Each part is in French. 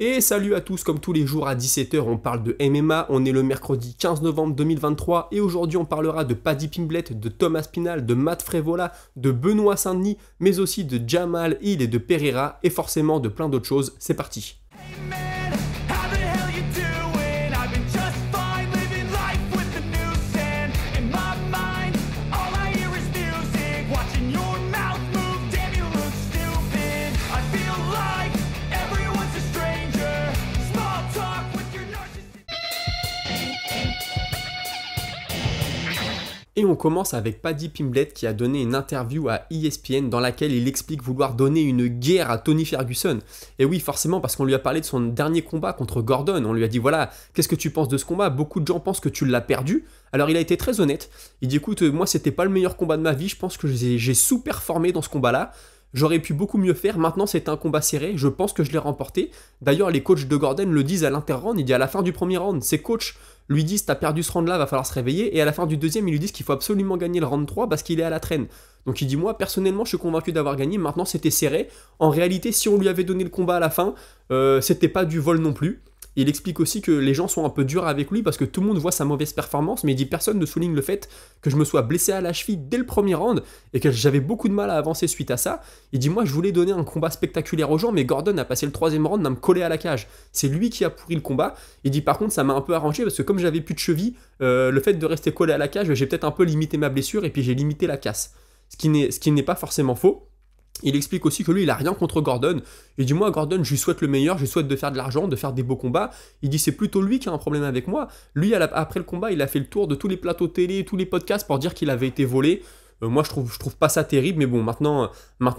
Et salut à tous, comme tous les jours à 17 h, on parle de MMA, on est le mercredi 15 novembre 2023 et aujourd'hui on parlera de Paddy Pimblett, de Thomas Spinal, de Matt Frevola, de Benoît Saint-Denis, mais aussi de Jamal Hill et de Pereira et forcément de plein d'autres choses. C'est parti. Et on commence avec Paddy Pimblett qui a donné une interview à ESPN dans laquelle il explique vouloir donner une guerre à Tony Ferguson. Et oui, forcément, parce qu'on lui a parlé de son dernier combat contre Gordon. On lui a dit, voilà, qu'est-ce que tu penses de ce combat? Beaucoup de gens pensent que tu l'as perdu. Alors il a été très honnête. Il dit, écoute, moi c'était pas le meilleur combat de ma vie. Je pense que j'ai sous-performé dans ce combat-là. J'aurais pu beaucoup mieux faire, maintenant c'est un combat serré, je pense que je l'ai remporté. D'ailleurs les coachs de Gordon le disent à l'inter-round, il dit à la fin du premier round, ses coachs lui disent t'as perdu ce round là, va falloir se réveiller, et à la fin du deuxième ils lui disent qu'il faut absolument gagner le round 3 parce qu'il est à la traîne. Donc il dit moi personnellement je suis convaincu d'avoir gagné, maintenant c'était serré. En réalité si on lui avait donné le combat à la fin, c'était pas du vol non plus. Il explique aussi que les gens sont un peu durs avec lui parce que tout le monde voit sa mauvaise performance, mais il dit personne ne souligne le fait que je me sois blessé à la cheville dès le premier round et que j'avais beaucoup de mal à avancer suite à ça. Il dit moi je voulais donner un combat spectaculaire aux gens, mais Gordon a passé le troisième round à me coller à la cage. C'est lui qui a pourri le combat. Il dit par contre ça m'a un peu arrangé parce que comme j'avais plus de cheville, le fait de rester collé à la cage, j'ai peut-être un peu limité ma blessure et puis j'ai limité la casse. Ce qui n'est pas forcément faux. Il explique aussi que lui, il a rien contre Gordon. Il dit, moi, Gordon, je lui souhaite le meilleur, je lui souhaite de faire de l'argent, de faire des beaux combats. Il dit, c'est plutôt lui qui a un problème avec moi. Lui, après le combat, il a fait le tour de tous les plateaux télé, tous les podcasts pour dire qu'il avait été volé. Moi, je trouve pas ça terrible, mais bon, maintenant,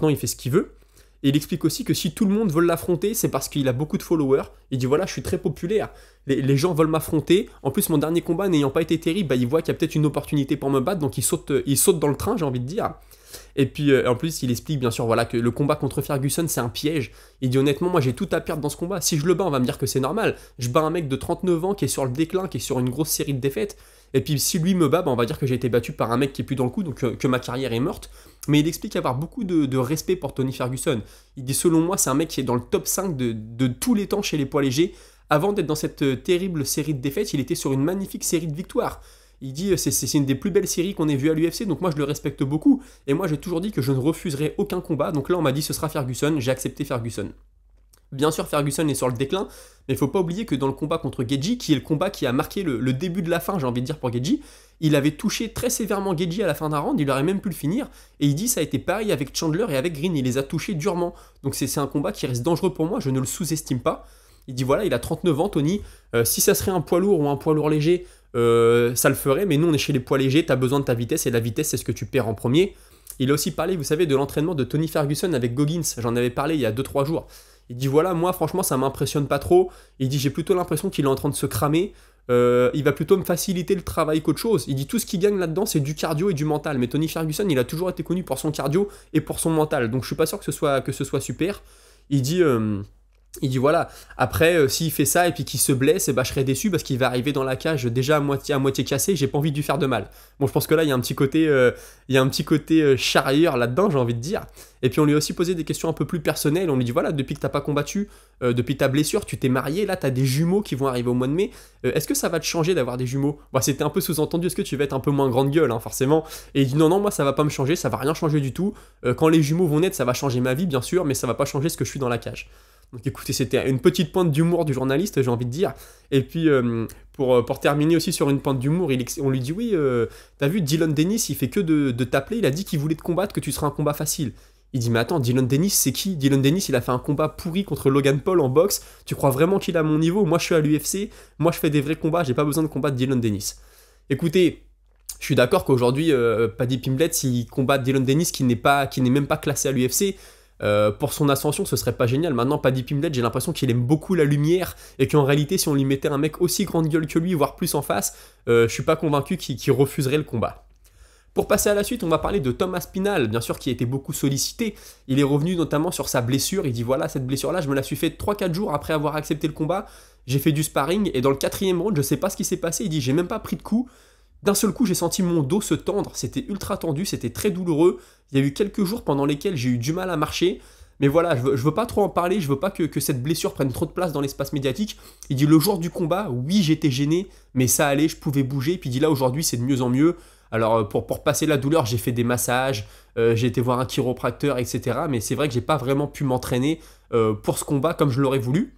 il fait ce qu'il veut. Et il explique aussi que si tout le monde veut l'affronter, c'est parce qu'il a beaucoup de followers. Il dit, voilà, je suis très populaire. Les gens veulent m'affronter. En plus, mon dernier combat n'ayant pas été terrible, bah, il voit qu'il y a peut-être une opportunité pour me battre, donc il saute dans le train, j'ai envie de dire. Et puis en plus il explique bien sûr voilà, que le combat contre Ferguson c'est un piège. Il dit honnêtement moi j'ai tout à perdre dans ce combat. Si je le bats on va me dire que c'est normal. Je bats un mec de 39 ans qui est sur le déclin, qui est sur une grosse série de défaites. Et puis si lui me bat, bah, on va dire que j'ai été battu par un mec qui est plus dans le coup, donc que ma carrière est morte. Mais il explique avoir beaucoup de respect pour Tony Ferguson. Il dit selon moi c'est un mec qui est dans le top 5 de tous les temps chez les poids légers. Avant d'être dans cette terrible série de défaites, il était sur une magnifique série de victoires. Il dit c'est une des plus belles séries qu'on ait vues à l'UFC, donc moi je le respecte beaucoup. Et moi j'ai toujours dit que je ne refuserai aucun combat, donc là on m'a dit ce sera Ferguson, j'ai accepté Ferguson. Bien sûr Ferguson est sur le déclin, mais il ne faut pas oublier que dans le combat contre Gaethje, qui est le combat qui a marqué le début de la fin, j'ai envie de dire pour Gaethje, il avait touché très sévèrement Gaethje à la fin d'un round, il aurait même pu le finir, et il dit ça a été pareil avec Chandler et avec Green, il les a touchés durement. Donc c'est un combat qui reste dangereux pour moi, je ne le sous-estime pas. Il dit voilà, il a 39 ans Tony, si ça serait un poids lourd ou un poids lourd léger, ça le ferait, mais nous on est chez les poids légers, t'as besoin de ta vitesse et la vitesse c'est ce que tu perds en premier. Il a aussi parlé, vous savez, de l'entraînement de Tony Ferguson avec Goggins, j'en avais parlé il y a 2-3 jours. Il dit voilà, moi franchement ça m'impressionne pas trop, il dit j'ai plutôt l'impression qu'il est en train de se cramer, il va plutôt me faciliter le travail qu'autre chose. Il dit tout ce qu'il gagne là-dedans c'est du cardio et du mental, mais Tony Ferguson il a toujours été connu pour son cardio et pour son mental, donc je suis pas sûr que ce soit super. Il dit voilà, après s'il fait ça et puis qu'il se blesse, bah, je serais déçu parce qu'il va arriver dans la cage déjà à moitié cassé, j'ai pas envie de lui faire de mal. Bon je pense que là il y a un petit côté, charrieur là-dedans, j'ai envie de dire. Et puis on lui a aussi posé des questions un peu plus personnelles, on lui dit voilà, depuis que t'as pas combattu, depuis ta blessure, tu t'es marié, là t'as des jumeaux qui vont arriver au mois de mai, est-ce que ça va te changer d'avoir des jumeaux? Bah, c'était un peu sous-entendu, est-ce que tu vas être un peu moins grande gueule, hein, forcément. Et il dit non moi ça va pas me changer, ça va rien changer du tout, quand les jumeaux vont naître ça va changer ma vie bien sûr, mais ça va pas changer ce que je suis dans la cage. Donc écoutez, c'était une petite pointe d'humour du journaliste, j'ai envie de dire. Et puis, pour terminer aussi sur une pointe d'humour, on lui dit oui, t'as vu, Dillon Danis, il fait que de t'appeler, il a dit qu'il voulait te combattre, que tu seras un combat facile. Il dit mais attends, Dillon Danis c'est qui? Dillon Danis il a fait un combat pourri contre Logan Paul en boxe, tu crois vraiment qu'il a mon niveau? Moi je suis à l'UFC, moi je fais des vrais combats, j'ai pas besoin de combattre Dillon Danis. Écoutez, je suis d'accord qu'aujourd'hui, Paddy Pimblett, s'il combat Dillon Danis qui n'est même pas classé à l'UFC, pour son ascension ce serait pas génial. Maintenant Paddy Pimblett j'ai l'impression qu'il aime beaucoup la lumière et qu'en réalité si on lui mettait un mec aussi grande gueule que lui voire plus en face, je suis pas convaincu qu'il refuserait le combat. Pour passer à la suite on va parler de Thomas Spinal, bien sûr qui a été beaucoup sollicité. Il est revenu notamment sur sa blessure, il dit voilà cette blessure là je me la suis faite 3-4 jours après avoir accepté le combat, j'ai fait du sparring et dans le 4e round je sais pas ce qui s'est passé, il dit j'ai même pas pris de coup. D'un seul coup, j'ai senti mon dos se tendre, c'était ultra tendu, c'était très douloureux. Il y a eu quelques jours pendant lesquels j'ai eu du mal à marcher, Mais voilà, je veux pas trop en parler, je veux pas que cette blessure prenne trop de place dans l'espace médiatique. Il dit le jour du combat, oui j'étais gêné, mais ça allait, je pouvais bouger. Puis il dit là aujourd'hui c'est de mieux en mieux. Alors pour passer la douleur, j'ai fait des massages, j'ai été voir un chiropracteur, etc. Mais c'est vrai que j'ai pas vraiment pu m'entraîner pour ce combat comme je l'aurais voulu.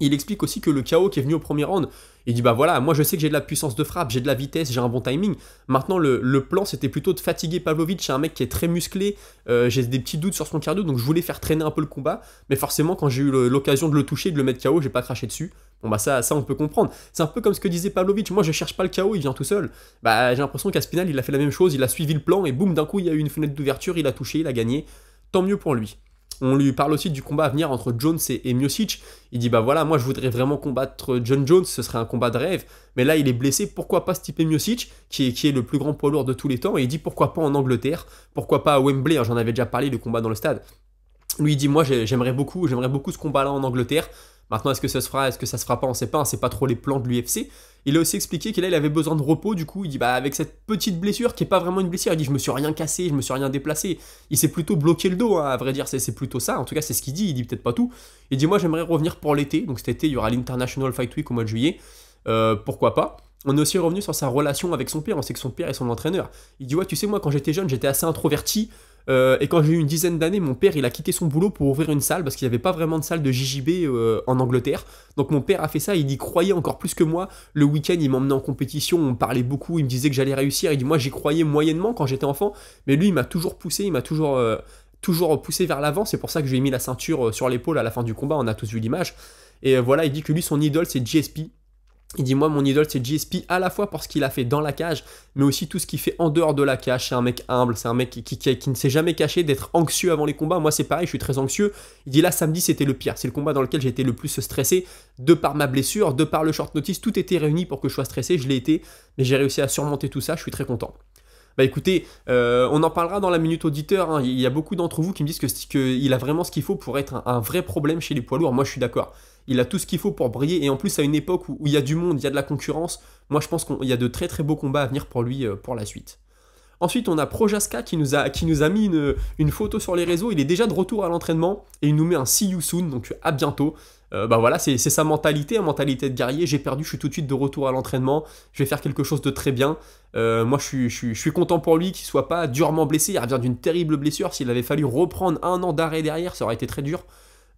Il explique aussi que le KO qui est venu au premier round, il dit bah voilà, moi je sais que j'ai de la puissance de frappe, j'ai de la vitesse, j'ai un bon timing. Maintenant le plan c'était plutôt de fatiguer Pavlovich, c'est un mec qui est très musclé, j'ai des petits doutes sur son cardio, donc je voulais faire traîner un peu le combat. Mais forcément quand j'ai eu l'occasion de le toucher, de le mettre KO, j'ai pas craché dessus. Bon bah ça on peut comprendre. C'est un peu comme ce que disait Pavlovich, moi je cherche pas le KO, il vient tout seul. Bah j'ai l'impression qu'Aspinal il a fait la même chose, il a suivi le plan et boum d'un coup il y a eu une fenêtre d'ouverture, il a touché, il a gagné. Tant mieux pour lui. On lui parle aussi du combat à venir entre Jones et Miocic. Il dit bah voilà, moi je voudrais vraiment combattre John Jones, ce serait un combat de rêve. Mais là il est blessé, pourquoi pas Stipe Miocic, qui est le plus grand poids lourd de tous les temps. Et il dit pourquoi pas en Angleterre, pourquoi pas à Wembley, hein, j'en avais déjà parlé, le combat dans le stade. Lui il dit moi j'aimerais beaucoup ce combat là en Angleterre. Maintenant est-ce que ça se fera, est-ce que ça se fera pas, on sait pas, hein, c'est pas trop les plans de l'UFC. Il a aussi expliqué qu'il avait besoin de repos, du coup il dit bah avec cette petite blessure qui est pas vraiment une blessure, il dit je me suis rien cassé, je me suis rien déplacé, il s'est plutôt bloqué le dos, hein, à vrai dire c'est plutôt ça, en tout cas c'est ce qu'il dit peut-être pas tout. Il dit moi j'aimerais revenir pour l'été, donc cet été il y aura l'International Fight Week au mois de juillet, pourquoi pas. On est aussi revenu sur sa relation avec son père, on sait que son père est son entraîneur. Il dit ouais tu sais moi quand j'étais jeune j'étais assez introverti, et quand j'ai eu une dizaine d'années, mon père il a quitté son boulot pour ouvrir une salle parce qu'il n'y avait pas vraiment de salle de JJB en Angleterre. Donc mon père a fait ça, il y croyait encore plus que moi. Le week-end il m'emmenait en compétition, on parlait beaucoup, il me disait que j'allais réussir. Il dit moi j'y croyais moyennement quand j'étais enfant, mais lui il m'a toujours poussé, il m'a toujours poussé vers l'avant. C'est pour ça que je lui ai mis la ceinture sur l'épaule à la fin du combat, on a tous vu l'image. Et voilà, il dit que lui son idole c'est GSP. Il dit moi mon idole c'est GSP à la fois pour ce qu'il a fait dans la cage mais aussi tout ce qu'il fait en dehors de la cage. C'est un mec humble, c'est un mec qui ne s'est jamais caché d'être anxieux avant les combats. Moi c'est pareil, je suis très anxieux. Il dit là samedi c'était le pire, c'est le combat dans lequel j'ai été le plus stressé de par ma blessure, de par le short notice, tout était réuni pour que je sois stressé, je l'ai été, mais j'ai réussi à surmonter tout ça, je suis très content. Bah écoutez, on en parlera dans la minute auditeur, hein. Il y a beaucoup d'entre vous qui me disent qu'il a vraiment ce qu'il faut pour être un vrai problème chez les poids lourds. Moi je suis d'accord. Il a tout ce qu'il faut pour briller et en plus à une époque où il y a du monde, il y a de la concurrence, moi je pense qu'il y a de très très beaux combats à venir pour lui pour la suite. Ensuite on a Projaska qui nous a mis une photo sur les réseaux, il est déjà de retour à l'entraînement et il nous met un see you soon, donc à bientôt. Bah voilà, c'est sa mentalité, une mentalité de guerrier, j'ai perdu, je suis tout de suite de retour à l'entraînement, je vais faire quelque chose de très bien. Moi je suis content pour lui qu'il soit pas durement blessé, il revient d'une terrible blessure, s'il avait fallu reprendre un an d'arrêt derrière, ça aurait été très dur.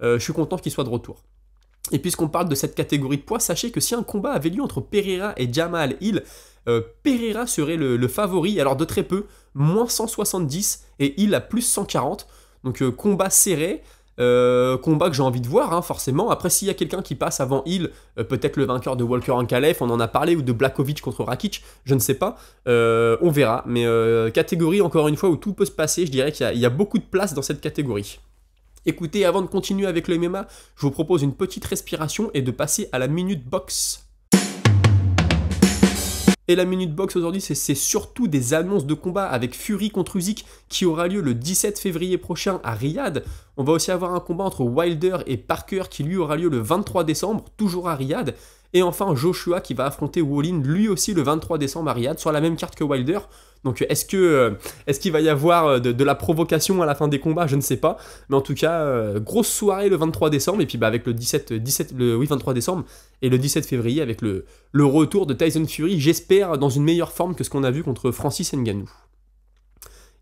Je suis content qu'il soit de retour. Et puisqu'on parle de cette catégorie de poids, sachez que si un combat avait lieu entre Pereira et Jamal Hill, Pereira serait le favori, alors de très peu, moins 170 et Hill à plus 140. Donc combat serré, combat que j'ai envie de voir, hein, forcément. Après, s'il y a quelqu'un qui passe avant Hill, peut-être le vainqueur de Walker Ankalaev, on en a parlé, ou de Blachowicz contre Rakic, je ne sais pas, on verra. Mais catégorie, encore une fois, où tout peut se passer, je dirais qu'il y a beaucoup de place dans cette catégorie. Écoutez, avant de continuer avec le MMA, je vous propose une petite respiration et de passer à la Minute Box. Et la Minute Box aujourd'hui, c'est surtout des annonces de combat avec Fury contre Usyk qui aura lieu le 17 février prochain à Riyad. On va aussi avoir un combat entre Wilder et Parker qui lui aura lieu le 23 décembre, toujours à Riyad. Et enfin Joshua qui va affronter Wallin lui aussi le 23 décembre à Riyad sur la même carte que Wilder. Donc est-ce qu'il va y avoir de la provocation à la fin des combats? Je ne sais pas. Mais en tout cas, grosse soirée le 23 décembre. Et puis bah, avec le 23 décembre et le 17 février avec le retour de Tyson Fury, j'espère dans une meilleure forme que ce qu'on a vu contre Francis Ngannou.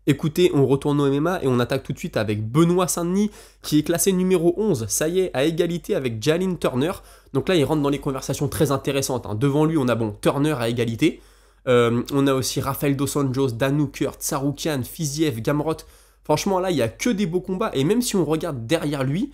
Écoutez, on retourne au MMA et on attaque tout de suite avec Benoît Saint-Denis qui est classé numéro 11, ça y est, à égalité avec Jalin Turner. Donc là, il rentre dans les conversations très intéressantes, hein. Devant lui, on a Turner à égalité. On a aussi Rafael Dos Anjos, Dan Hooker, Tsarukyan, Fiziev, Gamrot. Franchement, là, il n'y a que des beaux combats. Et même si on regarde derrière lui,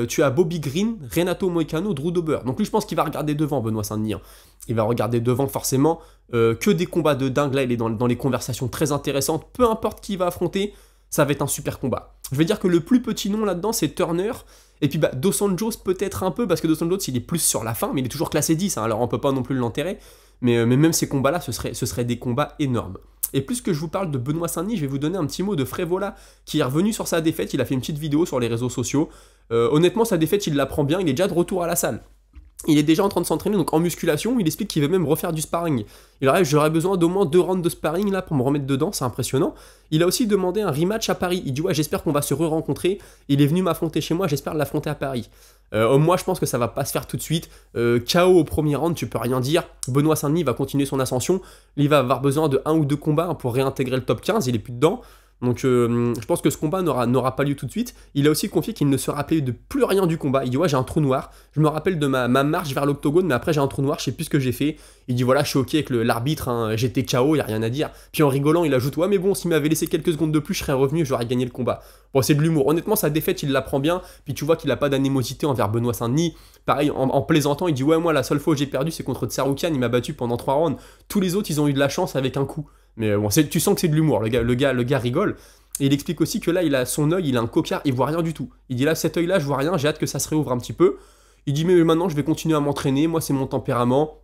tu as Bobby Green, Renato Moicano, Drew Dober. Donc lui, je pense qu'il va regarder devant, Benoît Saint-Denis, hein. Il va regarder devant forcément. Que des combats de dingue. Là, il est dans les conversations très intéressantes. Peu importe qui il va affronter, ça va être un super combat. Je vais dire que le plus petit nom là-dedans, c'est Turner. Et puis bah, Dos Anjos peut-être un peu, parce que Dos Anjos, il est plus sur la fin, mais il est toujours classé 10, hein, alors on peut pas non plus l'enterrer. Mais même ces combats-là, ce seraient des combats énormes. Et plus que je vous parle de Benoît Saint-Denis, je vais vous donner un petit mot de Frévola, qui est revenu sur sa défaite. Il a fait une petite vidéo sur les réseaux sociaux. Honnêtement, sa défaite, il la prend bien, il est déjà de retour à la salle. Il est déjà en train de s'entraîner donc en musculation, il explique qu'il veut même refaire du sparring. J'aurais besoin d'au moins 2 rounds de sparring là pour me remettre dedans, c'est impressionnant. Il a aussi demandé un rematch à Paris, il dit ouais j'espère qu'on va se re-rencontrer, il est venu m'affronter chez moi, j'espère l'affronter à Paris. Moi je pense que ça va pas se faire tout de suite, KO au premier round, tu peux rien dire, Benoît Saint-Denis va continuer son ascension, il va avoir besoin de 1 ou 2 combats pour réintégrer le top 15, il est plus dedans. Donc je pense que ce combat n'aura pas lieu tout de suite. Il a aussi confié qu'il ne se rappelait de plus rien du combat. Il dit ouais j'ai un trou noir, je me rappelle de ma marche vers l'octogone, mais après j'ai un trou noir, je sais plus ce que j'ai fait. Il dit voilà je suis ok avec l'arbitre, hein, j'étais KO, y a rien à dire. Puis en rigolant il ajoute ouais mais bon s'il m'avait laissé quelques secondes de plus je serais revenu, j'aurais gagné le combat. Bon c'est de l'humour, honnêtement sa défaite il la prend bien, puis tu vois qu'il a pas d'animosité envers Benoît Saint-Denis. Pareil en plaisantant il dit ouais moi la seule fois où j'ai perdu c'est contre Tsaroukian, il m'a battu pendant 3 rounds. Tous les autres ils ont eu de la chance avec un coup. Mais bon tu sens que c'est de l'humour, le gars rigole. Et il explique aussi que là, il a son œil, il a un coquard, il voit rien du tout. Il dit là, cet œil-là, je vois rien, j'ai hâte que ça se réouvre un petit peu. Il dit mais maintenant, je vais continuer à m'entraîner, moi, c'est mon tempérament.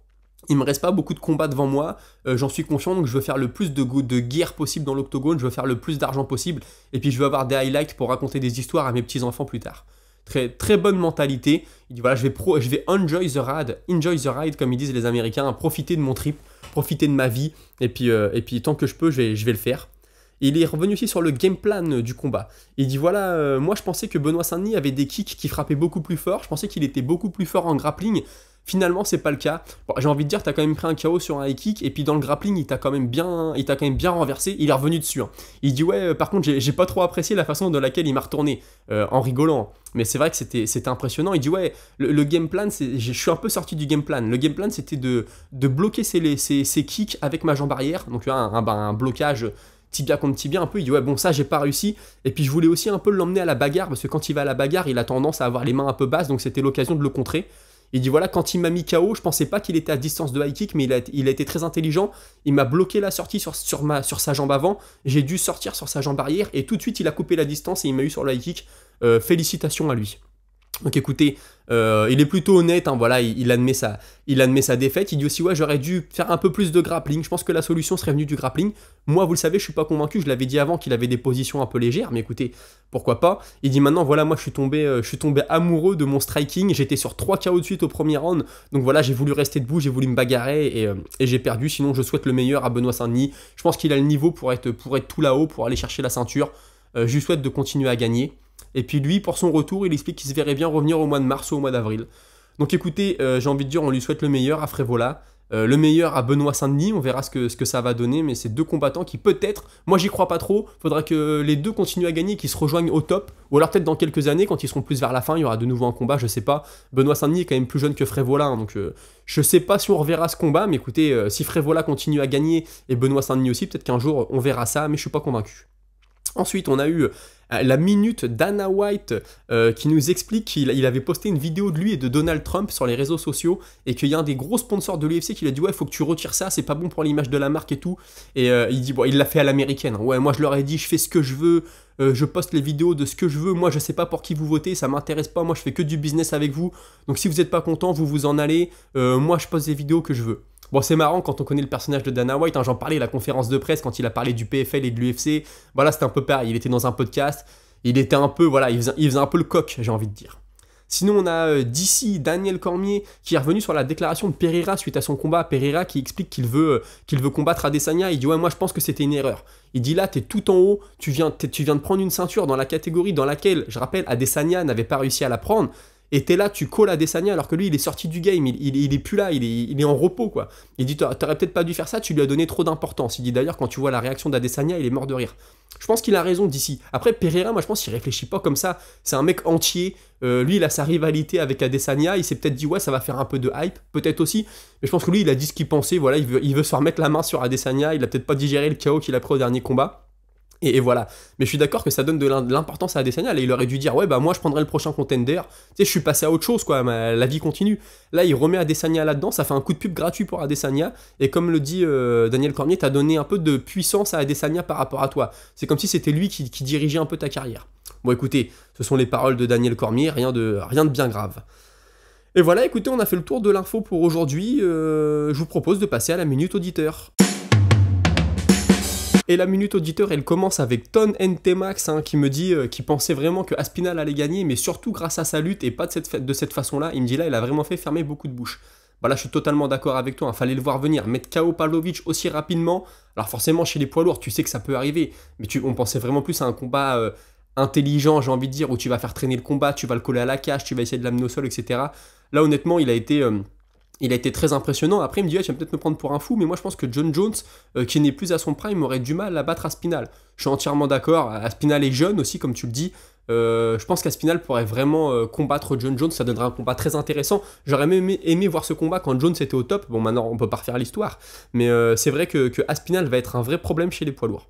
Il me reste pas beaucoup de combats devant moi, j'en suis conscient, donc je veux faire le plus de guerre possible dans l'octogone, je veux faire le plus d'argent possible, et puis je veux avoir des highlights pour raconter des histoires à mes petits-enfants plus tard. Très, très bonne mentalité. Il dit voilà, je vais enjoy the ride, comme ils disent les Américains, profiter de mon trip, profiter de ma vie, et puis tant que je peux, je vais le faire. Il est revenu aussi sur le game plan du combat. Il dit voilà, moi je pensais que Benoît Saint-Denis avait des kicks qui frappaient beaucoup plus fort, je pensais qu'il était beaucoup plus fort en grappling. Finalement, c'est pas le cas. Bon, j'ai envie de dire, t'as quand même pris un KO sur un high kick, et puis dans le grappling, il t'a quand même bien renversé, il est revenu dessus. Hein. Il dit ouais, par contre, j'ai pas trop apprécié la façon dans laquelle il m'a retourné, en rigolant. Mais c'est vrai que c'était impressionnant. Il dit ouais, le game plan, je suis un peu sorti du game plan. Le game plan, c'était de bloquer ses kicks avec ma jambe arrière, donc un blocage tibia contre tibia un peu. Il dit ouais bon ça j'ai pas réussi, et puis je voulais aussi un peu l'emmener à la bagarre, parce que quand il va à la bagarre il a tendance à avoir les mains un peu basses, donc c'était l'occasion de le contrer. Il dit voilà, quand il m'a mis KO, je pensais pas qu'il était à distance de high kick, mais il a été très intelligent, il m'a bloqué la sortie sur sa jambe avant, j'ai dû sortir sur sa jambe arrière, et tout de suite il a coupé la distance et il m'a eu sur le high kick. Félicitations à lui. Donc écoutez, il est plutôt honnête, hein, voilà, il admet sa défaite. Il dit aussi ouais j'aurais dû faire un peu plus de grappling, je pense que la solution serait venue du grappling. Moi vous le savez je suis pas convaincu, je l'avais dit avant qu'il avait des positions un peu légères, mais écoutez, pourquoi pas. Il dit maintenant voilà moi je suis tombé amoureux de mon striking, j'étais sur 3 KO de suite au premier round, donc voilà j'ai voulu rester debout, j'ai voulu me bagarrer et j'ai perdu, sinon je souhaite le meilleur à Benoît Saint-Denis. Je pense qu'il a le niveau pour être tout là-haut, pour aller chercher la ceinture, je lui souhaite de continuer à gagner. Et puis lui, pour son retour, il explique qu'il se verrait bien revenir au mois de mars ou au mois d'avril. Donc écoutez, j'ai envie de dire, on lui souhaite le meilleur à Frévola, le meilleur à Benoît Saint-Denis, on verra ce que ça va donner, mais c'est 2 combattants qui peut-être, moi j'y crois pas trop, faudra que les 2 continuent à gagner, qu'ils se rejoignent au top, ou alors peut-être dans quelques années, quand ils seront plus vers la fin, il y aura de nouveau un combat, je sais pas. Benoît Saint-Denis est quand même plus jeune que Frévola, hein, donc je sais pas si on reverra ce combat, mais écoutez, si Frévola continue à gagner, et Benoît Saint-Denis aussi, peut-être qu'un jour on verra ça, mais je suis pas convaincu. Ensuite, on a eu la minute Dana White qui nous explique qu'il avait posté une vidéo de lui et de Donald Trump sur les réseaux sociaux, et qu'il y a un des gros sponsors de l'UFC qui lui a dit ouais faut que tu retires ça, c'est pas bon pour l'image de la marque et tout. Et il dit bon, il l'a fait à l'américaine, ouais moi je leur ai dit je fais ce que je veux, je poste les vidéos de ce que je veux, moi je sais pas pour qui vous votez, ça m'intéresse pas, moi je fais que du business avec vous, donc si vous êtes pas content vous vous en allez, moi je poste des vidéos que je veux. Bon, c'est marrant quand on connaît le personnage de Dana White, hein, j'en parlais à la conférence de presse quand il a parlé du PFL et de l'UFC. Voilà, c'était un peu pareil, il était dans un podcast, il était un peu, voilà, il faisait un peu le coq, j'ai envie de dire. Sinon, on a d'ici Daniel Cormier qui est revenu sur la déclaration de Pereira suite à son combat. Pereira qui explique qu'il veut combattre Adesanya. Il dit ouais, moi je pense que c'était une erreur. Il dit là, t'es tout en haut, tu viens de prendre une ceinture dans la catégorie dans laquelle, je rappelle, Adesanya n'avait pas réussi à la prendre. Et t'es là, tu calls Adesanya alors que lui il est sorti du game, il est plus là, il est en repos quoi. Il dit t'aurais peut-être pas dû faire ça, tu lui as donné trop d'importance. Il dit d'ailleurs quand tu vois la réaction d'Adesanya, il est mort de rire. Je pense qu'il a raison d'ici. Après Pereira, moi je pense qu'il réfléchit pas comme ça. C'est un mec entier, lui il a sa rivalité avec Adesanya, il s'est peut-être dit ouais ça va faire un peu de hype, peut-être aussi. Mais je pense que lui il a dit ce qu'il pensait, voilà, il veut se remettre la main sur Adesanya, il a peut-être pas digéré le KO qu'il a pris au dernier combat. Et voilà, mais je suis d'accord que ça donne de l'importance à Adesanya. Là il aurait dû dire ouais bah moi je prendrai le prochain contender, tu sais je suis passé à autre chose quoi, la vie continue. Là il remet Adesanya là-dedans, ça fait un coup de pub gratuit pour Adesanya, et comme le dit Daniel Cormier, t'as donné un peu de puissance à Adesanya par rapport à toi. C'est comme si c'était lui qui dirigeait un peu ta carrière. Bon écoutez, ce sont les paroles de Daniel Cormier, rien de bien grave. Et voilà, écoutez, on a fait le tour de l'info pour aujourd'hui, je vous propose de passer à la minute auditeur. Et la minute auditeur, elle commence avec Ton NTMax qui me dit qu'il pensait vraiment que Aspinall allait gagner, mais surtout grâce à sa lutte et pas de cette façon-là. Il me dit là, il a vraiment fait fermer beaucoup de bouches. Bah là, je suis totalement d'accord avec toi, fallait le voir venir. Mettre KO Pavlovich aussi rapidement, alors forcément, chez les poids lourds, tu sais que ça peut arriver, mais on pensait vraiment plus à un combat intelligent, j'ai envie de dire, où tu vas faire traîner le combat, tu vas le coller à la cage, tu vas essayer de l'amener au sol, etc. Là, honnêtement, il a été très impressionnant. Après, il me dit, tu vas peut-être me prendre pour un fou, mais moi, je pense que Jon Jones, qui n'est plus à son prime, aurait du mal à battre Aspinall. Je suis entièrement d'accord. Aspinall est jeune aussi, comme tu le dis. Je pense qu'Aspinall pourrait vraiment combattre Jon Jones. Ça donnerait un combat très intéressant. J'aurais même aimé voir ce combat quand Jones était au top. Bon, maintenant, on peut pas refaire l'histoire. Mais c'est vrai que Aspinall va être un vrai problème chez les poids lourds.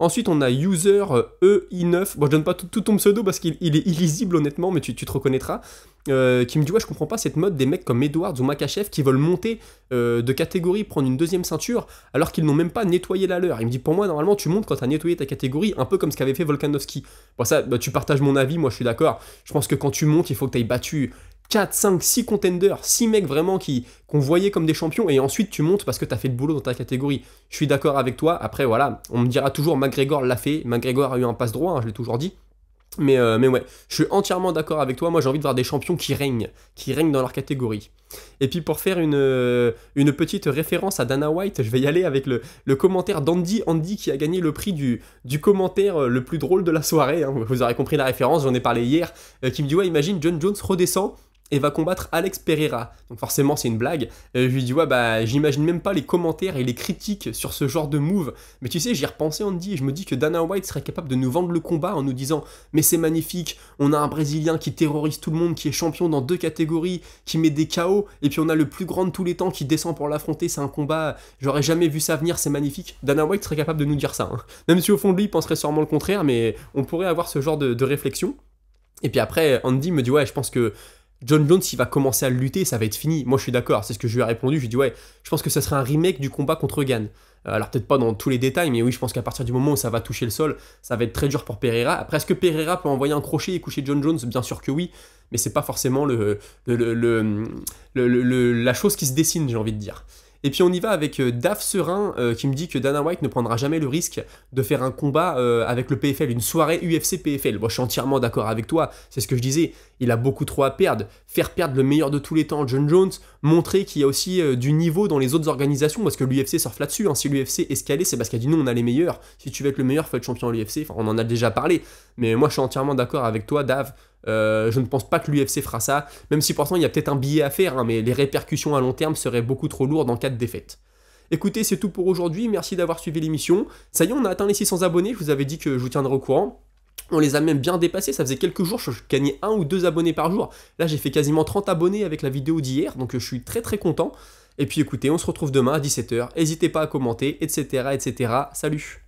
Ensuite, on a User EI9. Bon, je donne pas tout ton pseudo parce qu'il est illisible, honnêtement, mais tu te reconnaîtras. Qui me dit, ouais, je comprends pas cette mode des mecs comme Edwards ou Makhachev qui veulent monter de catégorie, prendre une deuxième ceinture, alors qu'ils n'ont même pas nettoyé la leur. Il me dit, pour moi, normalement, tu montes quand tu as nettoyé ta catégorie, un peu comme ce qu'avait fait Volkanovski. Bon, ça, tu partages mon avis, moi je suis d'accord. Je pense que quand tu montes, il faut que tu aies battu 4, 5, 6 contenders, 6 mecs vraiment qu'on voyait comme des champions, et ensuite tu montes parce que tu as fait le boulot dans ta catégorie. Je suis d'accord avec toi. Après, voilà, on me dira toujours, McGregor l'a fait. McGregor a eu un passe droit, je l'ai toujours dit. Mais ouais, je suis entièrement d'accord avec toi. Moi, j'ai envie de voir des champions qui règnent dans leur catégorie. Et puis, pour faire une petite référence à Dana White, je vais y aller avec le commentaire d'Andy. Andy qui a gagné le prix du commentaire le plus drôle de la soirée. Vous aurez compris la référence, j'en ai parlé hier. Qui me dit, ouais, imagine, Jon Jones redescend et va combattre Alex Pereira. Donc forcément c'est une blague. Je lui dis ouais bah j'imagine même pas les commentaires et les critiques sur ce genre de move. Mais tu sais, j'y ai repensé Andy et je me dis que Dana White serait capable de nous vendre le combat en nous disant mais c'est magnifique, on a un Brésilien qui terrorise tout le monde, qui est champion dans 2 catégories, qui met des KO, et puis on a le plus grand de tous les temps qui descend pour l'affronter, c'est un combat, j'aurais jamais vu ça venir, c'est magnifique. Dana White serait capable de nous dire ça. Même si au fond de lui il penserait sûrement le contraire, mais on pourrait avoir ce genre de réflexion. Et puis après Andy me dit ouais je pense que Jon Jones, s'il va commencer à lutter, ça va être fini. Moi, je suis d'accord, c'est ce que je lui ai répondu. Je lui ai dit, ouais, je pense que ça serait un remake du combat contre Gane. Alors, peut-être pas dans tous les détails, mais oui, je pense qu'à partir du moment où ça va toucher le sol, ça va être très dur pour Pereira. Après, est-ce que Pereira peut envoyer un crochet et coucher Jon Jones? Bien sûr que oui, mais c'est pas forcément la chose qui se dessine, j'ai envie de dire. Et puis on y va avec Dave Serein qui me dit que Dana White ne prendra jamais le risque de faire un combat avec le PFL, une soirée UFC PFL. Moi je suis entièrement d'accord avec toi, c'est ce que je disais, il a beaucoup trop à perdre. Faire perdre le meilleur de tous les temps, Jon Jones, montrer qu'il y a aussi du niveau dans les autres organisations, parce que l'UFC surfe là-dessus, si l'UFC est escalé, c'est parce qu'il a dit non, on a les meilleurs, si tu veux être le meilleur, faut être champion à l'UFC, on en a déjà parlé, mais moi je suis entièrement d'accord avec toi Dave. Je ne pense pas que l'UFC fera ça, même si pourtant il y a peut-être un billet à faire, mais les répercussions à long terme seraient beaucoup trop lourdes en cas de défaite. Écoutez, c'est tout pour aujourd'hui, merci d'avoir suivi l'émission. Ça y est, on a atteint les 600 abonnés, je vous avais dit que je vous tiendrai au courant. On les a même bien dépassés, ça faisait quelques jours, je gagnais 1 ou 2 abonnés par jour. Là j'ai fait quasiment 30 abonnés avec la vidéo d'hier, donc je suis très content. Et puis écoutez, on se retrouve demain à 17h, n'hésitez pas à commenter, etc. Salut.